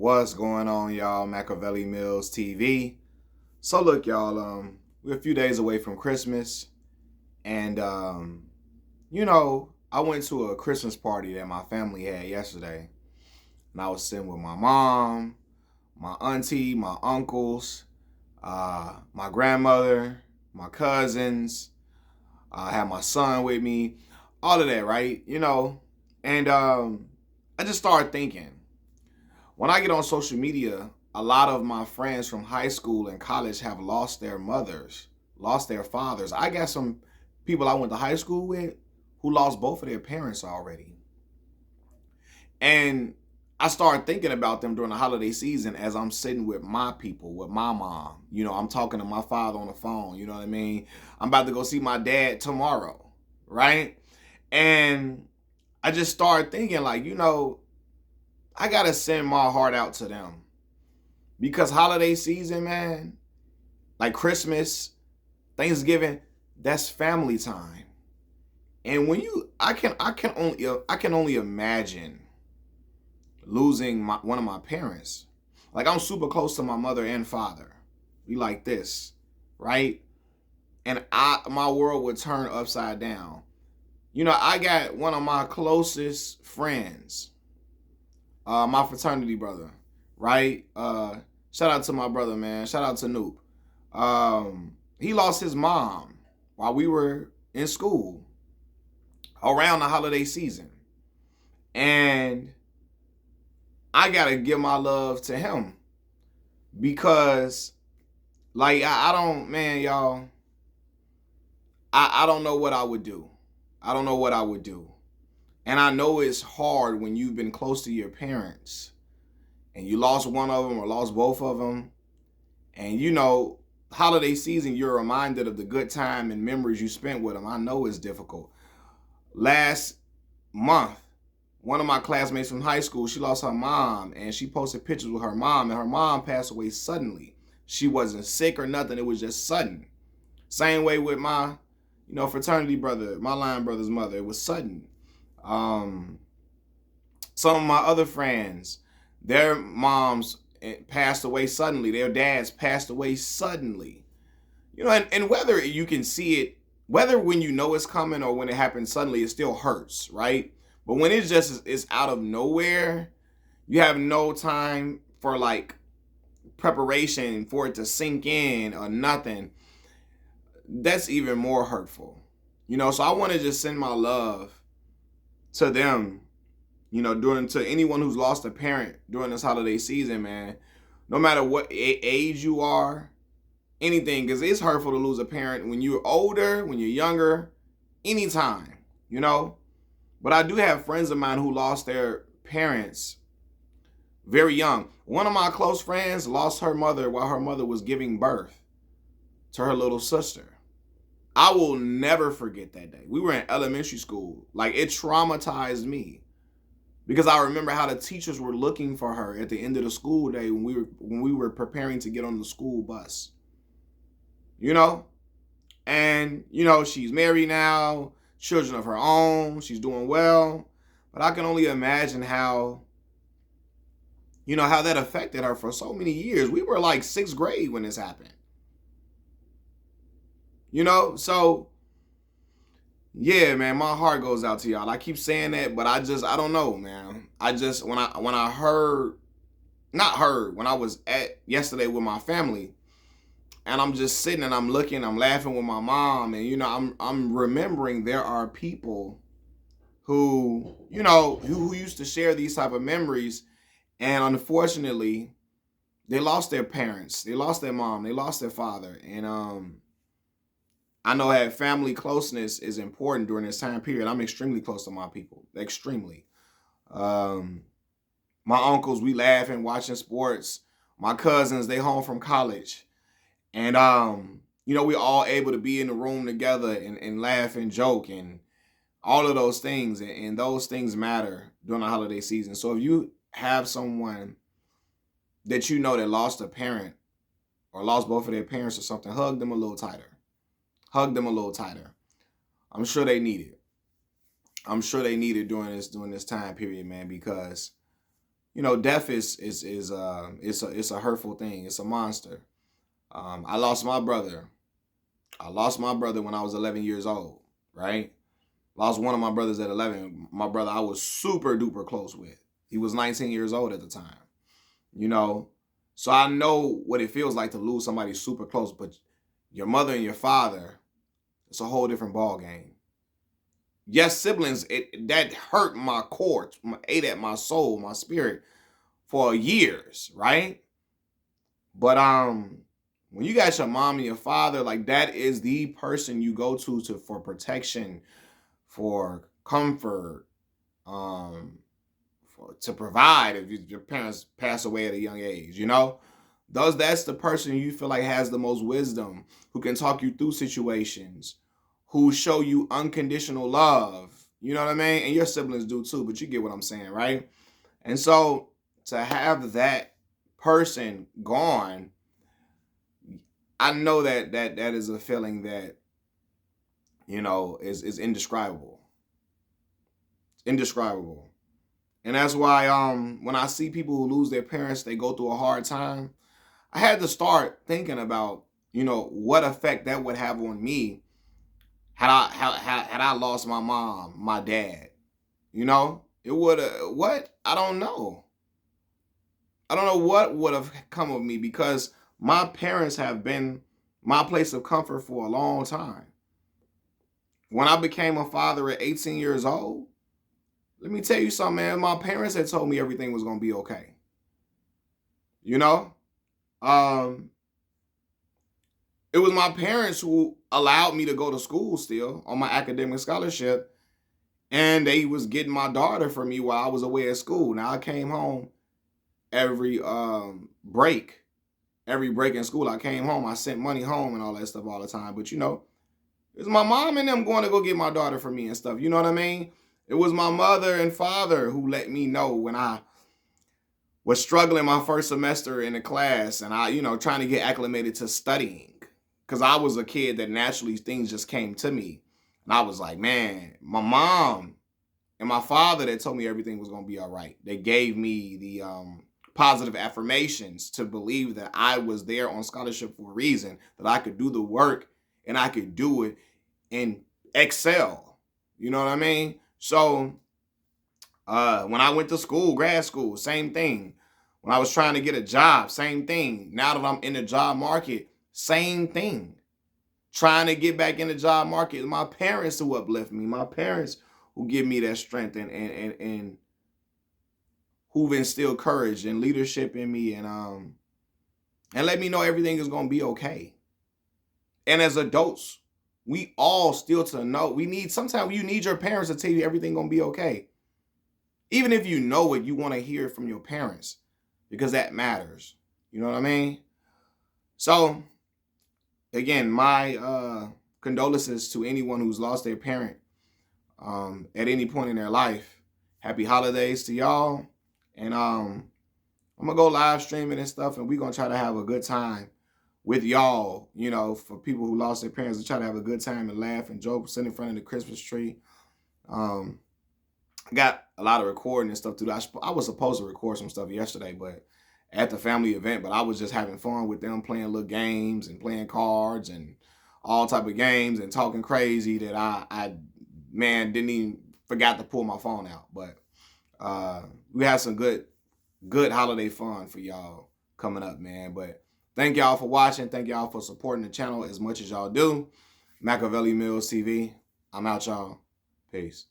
What's going on, y'all? Machiavelli Mills TV. So look, y'all, we're a few days away from Christmas, and I went to a Christmas party that my family had yesterday, and I was sitting with my mom, my auntie, my uncles, my grandmother, my cousins. I had my son with me, all of that, right? And I just started thinking. When I get on social media, a lot of my friends from high school and college have lost their mothers, lost their fathers. I got some people I went to high school with who lost both of their parents already. And I started thinking about them during the holiday season as I'm sitting with my people, with my mom. I'm talking to my father on the phone. You know what I mean? I'm about to go see my dad tomorrow, right? And I just started thinking, like, I got to send my heart out to them. Because holiday season, man, like Christmas, Thanksgiving, that's family time. And when I can only imagine losing one of my parents. Like, I'm super close to my mother and father. We like this, right? And my world would turn upside down. I got one of my closest friends, my fraternity brother, right? Shout out to my brother, man. Shout out to Noop. He lost his mom while we were in school around the holiday season. And I gotta give my love to him because, like, I don't, man, y'all, I don't know what I would do. I don't know what I would do. And I know it's hard when you've been close to your parents and you lost one of them or lost both of them. And holiday season, you're reminded of the good time and memories you spent with them. I know it's difficult. Last month, one of my classmates from high school, she lost her mom, and she posted pictures with her mom, and her mom passed away suddenly. She wasn't sick or nothing. It was just sudden. Same way with my, fraternity brother, my line brother's mother. It was sudden. Some of my other friends, their moms passed away suddenly. Their dads passed away suddenly. And whether you can see it, whether when you know it's coming or when it happens suddenly, it still hurts, right? But when it's out of nowhere, you have no time for like preparation for it to sink in or nothing. That's even more hurtful. So I want to just send my love to them, to anyone who's lost a parent during this holiday season, man. No matter what age you are, anything, because it's hurtful to lose a parent when you're older, when you're younger, anytime, But I do have friends of mine who lost their parents very young. One of my close friends lost her mother while her mother was giving birth to her little sister. I will never forget that day. We were in elementary school. Like, it traumatized me because I remember how the teachers were looking for her at the end of the school day when we were preparing to get on the school bus. And she's married now, children of her own, she's doing well, but I can only imagine how that affected her for so many years. We were like 6th grade when this happened. So yeah, man, my heart goes out to y'all. I keep saying that, but I don't know, man. When I when I was at yesterday with my family, and I'm just sitting and I'm looking, I'm laughing with my mom, and I'm remembering there are people who who used to share these type of memories, and unfortunately, they lost their parents, they lost their mom, they lost their father, and I know that family closeness is important during this time period. I'm extremely close to my people, extremely. My uncles, we laughing, watching sports. My cousins, they home from college. And, we all able to be in the room together and laugh and joke and all of those things. And those things matter during the holiday season. So if you have someone that that lost a parent or lost both of their parents or something, hug them a little tighter. Hug them a little tighter. I'm sure they need it. I'm sure they need it during this time period, man, because death it's a hurtful thing. It's a monster. I lost my brother. I lost my brother when I was 11 years old, right? Lost one of my brothers at 11. My brother I was super duper close with. He was 19 years old at the time, you know. So I know what it feels like to lose somebody super close, but your mother and your father, it's a whole different ball game. Yes, siblings, that hurt my core, ate at my soul, my spirit for years, right? But when you got your mom and your father, like that is the person you go to for protection, for comfort, to provide if your parents pass away at a young age, that's the person you feel like has the most wisdom, who can talk you through situations, who show you unconditional love. You know what I mean? And your siblings do too, but you get what I'm saying, right? And so to have that person gone, I know that is a feeling that, is indescribable. Indescribable. And that's why when I see people who lose their parents, they go through a hard time, I had to start thinking about, what effect that would have on me had I lost my mom, my dad. It would what? I don't know. I don't know what would have come of me, because my parents have been my place of comfort for a long time. When I became a father at 18 years old, let me tell you something, man. My parents had told me everything was going to be okay. Um, it was my parents who allowed me to go to school still on my academic scholarship, and they was getting my daughter for me while I was away at school. Now I came home every break. Every break in school, I came home. I sent money home and all that stuff all the time. But it was my mom and them going to go get my daughter for me and stuff. You know what I mean? It was my mother and father who let me know when I was struggling my first semester in the class, and I, trying to get acclimated to studying. Because I was a kid that naturally things just came to me. And I was like, man, my mom and my father that told me everything was going to be all right. They gave me the positive affirmations to believe that I was there on scholarship for a reason, that I could do the work and I could do it and excel. You know what I mean? So when I went to school, grad school, same thing. When I was trying to get a job, same thing. Now that I'm in the job market, same thing. Trying to get back in the job market. My parents who uplift me. My parents who give me that strength and who've instilled courage and leadership in me, and let me know everything is gonna be okay. And as adults, we all still to know. Sometimes you need your parents to tell you everything gonna be okay. Even if you know it, you want to hear it from your parents, because that matters. You know what I mean? So again, my condolences to anyone who's lost their parent at any point in their life. Happy holidays to y'all. And I'm gonna go live streaming and stuff, and we're gonna try to have a good time with y'all, for people who lost their parents, to try to have a good time and laugh and joke, sit in front of the Christmas tree. Got a lot of recording and stuff to do. I was supposed to record some stuff yesterday, but at the family event, but I was just having fun with them, playing little games and playing cards and all type of games and talking crazy that I didn't even forgot to pull my phone out. But we had some good holiday fun for y'all coming up, man. But thank y'all for watching. Thank y'all for supporting the channel as much as y'all do. Machiavelli Mills TV. I'm out, y'all. Peace.